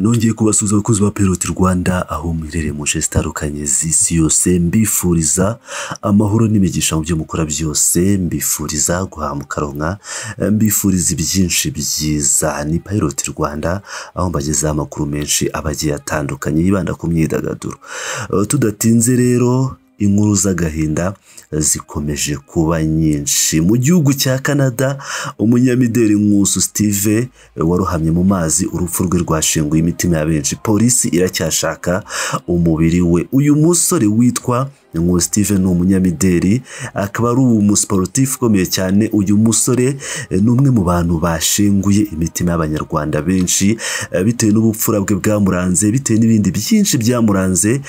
Nongeye kubasuza abakozi ba Peroti Rwanda aho mwirere mu nce zitandukanye z'isi yose, mbifuriza amahoro n'imigisha mu byo mukora byose, mbifuriza guhamuka ronka, mbifuriza ibyinshi byiza. Ni Peroti Rwanda aho mbagezaho amakuru menshi abagiye atandukanye yibanda ku myidagaduro. Tudatinze rero, inkuru z'agahinda zikomeje kuba nyinshi mu gihugu cya Canada. Umunyamideli NKUSI Steve warohamye mu mazi, urupfu rwe rwashenguye imitima ya benshi. Polisi iracyashaka umubiri we. Uyu musore witwa NKUSI Steve ni umunyamideli, akaba ari umusportif ukomeye cyane. Uyu musore ni umwe mu bantu bashenguye imitima y'abanyarwanda benshi bitewe n'ubupfura bwe bwamuranze, bitewe n'ibindi byinshi byamuranze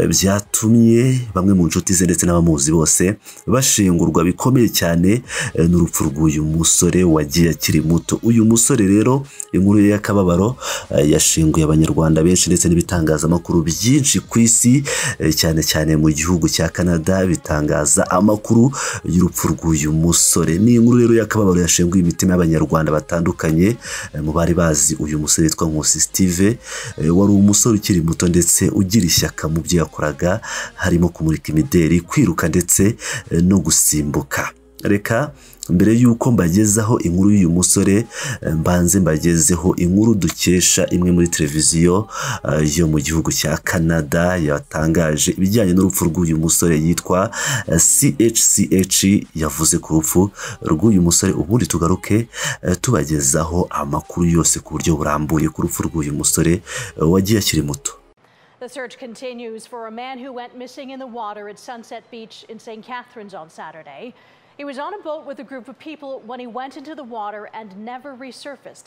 byatumye bamwe mu nshuti ze ndetse n'abamuzi bose bashengurwa bikomeye cyane n'urupfu rw'uyu musore wagiye akiri muto. Uyu musore rero, inkuru ye y'akababaro yashenguye abanyarwanda benshi ndetse n'ibitangazamakuru byinshi ku isi, cyane cyane mu gihugu cya Canada bitangaza amakuru y'urupfu rw'uyu musore. Ni inkuru rero y'akababaro yashenguye imitima y'abanyarwanda batandukanye. Mu bari bazi uyu musore witwa NKUSI Steve, wari umusore ukiri muto ndetse ugira ishyaka mu byo yakoraga, harimo kumurika imideli, kwiruka ndetse no gusimbuka. Reka mbere yuko mbagezaho inkuru y'uyu musore, mbanze mbagezeho inkuru dukesha imwe muri televiziyo yo mu gihugu cya Canada yatangaje ibijyanye n'urupfu rw'uyu musore yitwa CHCH. yavuze ku rupfu rw'uyu musore, ubundi tugaruke tubagezaho amakuru yose ku buryo burambuye ku rupfu rw'uyu musore wagiye akiri muto. The search continues for a man who went missing in the water at Sunset Beach in St. Catharines on Saturday. He was on a boat with a group of people when he went into the water and never resurfaced.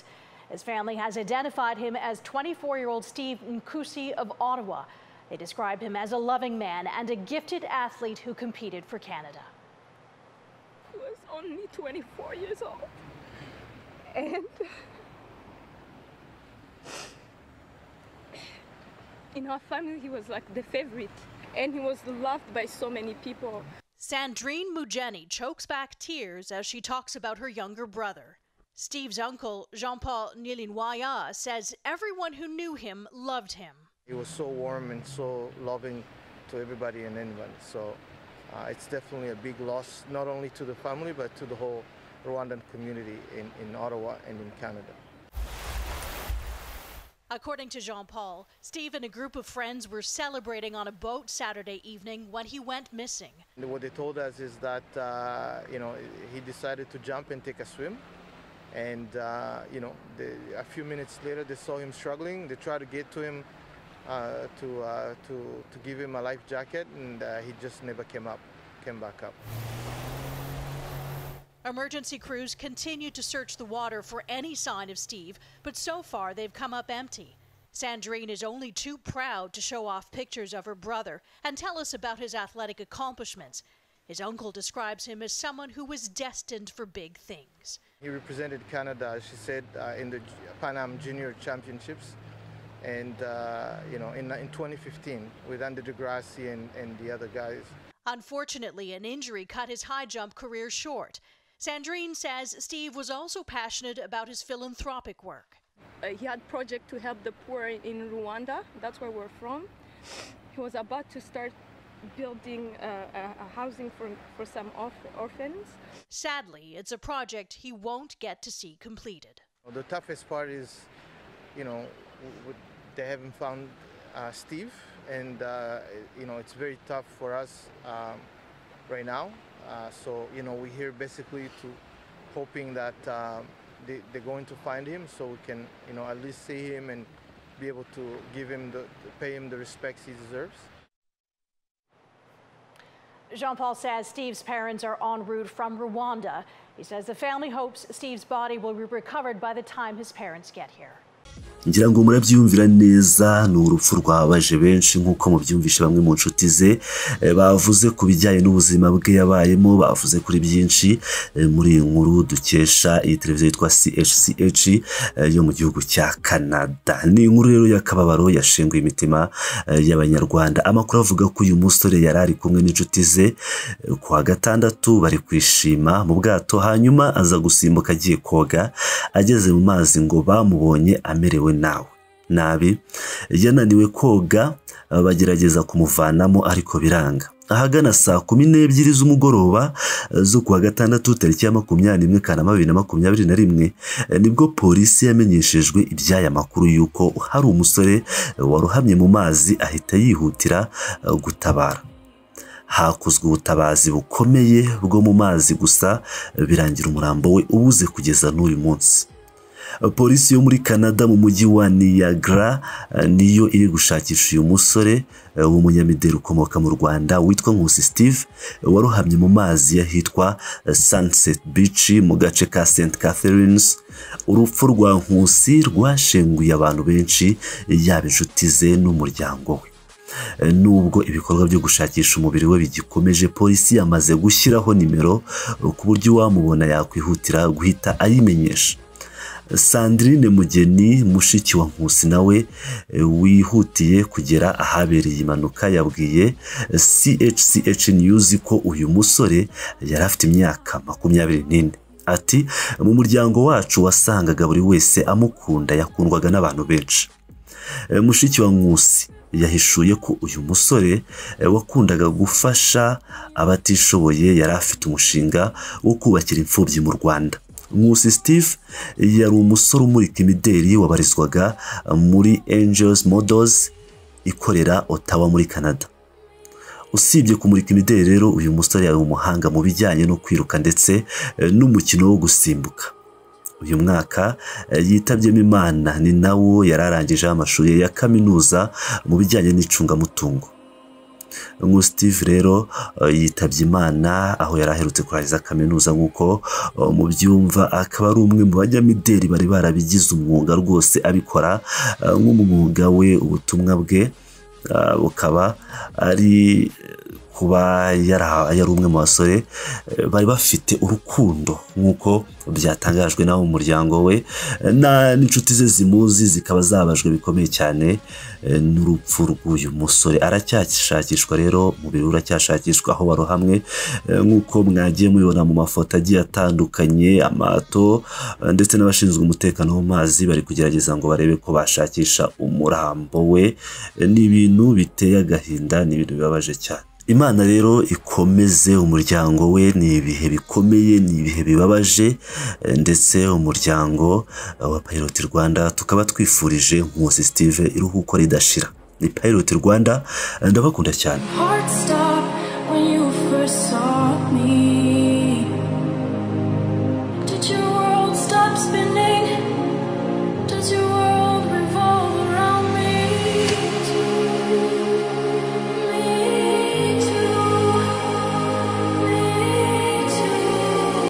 His family has identified him as 24-year-old Steve NKUSI of Ottawa. They describe him as a loving man and a gifted athlete who competed for Canada. He was only 24 years old. And in our family, he was like the favorite, and he was loved by so many people. Sandrine Mugeni chokes back tears as she talks about her younger brother. Steve's uncle, Jean-Paul Nilinwaya, says everyone who knew him loved him. He was so warm and so loving to everybody and anyone. So it's definitely a big loss, not only to the family, but to the whole Rwandan community in Ottawa and in Canada. According to Jean-Paul, Steve and a group of friends were celebrating on a boat Saturday evening when he went missing. And what they told us is that, he decided to jump and take a swim. And, a few minutes later, they saw him struggling. They tried to get to him to give him a life jacket, and he just never came back up. Emergency crews continue to search the water for any sign of Steve, but so far they've come up empty. Sandrine is only too proud to show off pictures of her brother and tell us about his athletic accomplishments. His uncle describes him as someone who was destined for big things. He represented Canada, she said, in the Pan Am Junior Championships, and in 2015 with Undi and the other guys. Unfortunately, an injury cut his high jump career short. Sandrine says Steve was also passionate about his philanthropic work. He had a project to help the poor in Rwanda. That's where we're from. He was about to start building a housing for some orphans. Sadly, it's a project he won't get to see completed. The toughest part is, they haven't found Steve, and it's very tough for us right now. So we're here basically hoping that they're going to find him, so we can at least see him and be able to pay him the respects he deserves. Jean-Paul says Steve's parents are en route from Rwanda. He says the family hopes Steve's body will be recovered by the time his parents get here. ngira ngo murabyumvira neza ni urupfu rwabaje benshi nkuko mubyumvishe bamwe mu nshuti ze bavuze ku bijyanye n'ubuzima bwe yabayemo bavuze kuri byinshi muri inkuru dukesha iyi televiziyo yitwa CHCH yo mu gihugu cya Canada. Ni inkuru rero y'akababaro yashenguye imitima y'abanyarwanda. Amakuru avuga ko uyu musore yari ari kumwe n'inshuti ze ku wa gatandatu bari kwishima mu bwato, hanyuma aza gusimbuka agiye koga, ageze mu mazi ngo bamubonye amerewe nawe. nabi, yananiwe koga bagerageza kumuvanamo ariko biranga. Ahagana saa 12 z'umugoroba zo kuwa gatandatu tariki ya 21 Kanama 2021 nibwo polisi yamenyeshejwe iby'aya makuru yuko hari umusore waruhamye mu mazi ahita yihutira gutabara. Hakozwe ubutabazi bukomeye bwo mu mazi gusa birangira umurambo we ubuze kugeza n'uyu munsi. Polisi yo muri Canada mu mujyi wa Niagara niyo iri gushakisha uyu musore w'umunyamideli ukomoka mu Rwanda witwa NKUSI Steve waruhamye mu mazi yahitwa Sunset Beach mu gace ka St Catharines. Urupfu rwa NKUSI rwashenguye abantu benshi yaba inshuti ze n'umuryango we. Nubwo ibikorwa byo gushakisha umubiri we bigikomeje, polisi yamaze gushyiraho nimero ku buryo wamubona yakwihutira guhita ayimenyesha. Sandrine Mugeni mushiki wa NKUSI nawe wihutiye kugera ahabereye impanuka yabwiye CHCH News ko uyu musore yari afite imyaka 24. Ati mu muryango wacu wasangaga buri wese amukunda, yakundwaga n'abantu benshi. Mushiki wa NKUSI yahishuye ko uyu musore wakundaga gufasha abatishoboye yari afite umushinga wo kubakira imfubyi mu Rwanda. NKUSI Steve yari umusore umurika imideli wabarizwaga muri Angels Models ikorera Ottawa muri Canada. Usibye kumurika imideli rero uyu musore yari umuhanga mu bijyanye no kwiruka ndetse n'umukino wo gusimbuka. Uyu mwaka yitabyemo Imana, ni nawo yararangije amashuri ya kaminuza mu bijyanye n'icungamutungo. NKUSI Steve rero yitabye Imana aho yaraherutse kurangiza kaminuza nk'uko mu byumva, akaba ari umwe mu banyamideli bari barabigize umwuga rwose abikora nk'umwuga we. Ubutumwa bwe bukaba ari kuba yari umwe mu basore bari bafite urukundo nk'uko byatangajwe naho mu muryango we, n'inshuti ze zimuzi zikaba zabajwe bikomeye cyane n'urupfu rw'uyu musore. Aracyashakishwa rero, umubiri uracyashakishwa aho barohamwe nk'uko mwagiye mubibona mu mafoto agiye atandukanye. Amato ndetse n'abashinzwe umutekano mu mazi bari kugerageza ngo barebe ko bashakisha umurambo we. Ni ibintu biteye agahinda, ni ibintu bibabaje cyane. Imana rero ikomeze umuryango we, ni ibihe bikomeye, ni ibihe bibabaje, ndetse umuryango wa Pilot Rwanda tukaba twifurije NKUSI Steve iruhuko ridashira. Ni Pilot Rwanda, ndabakunda cyane.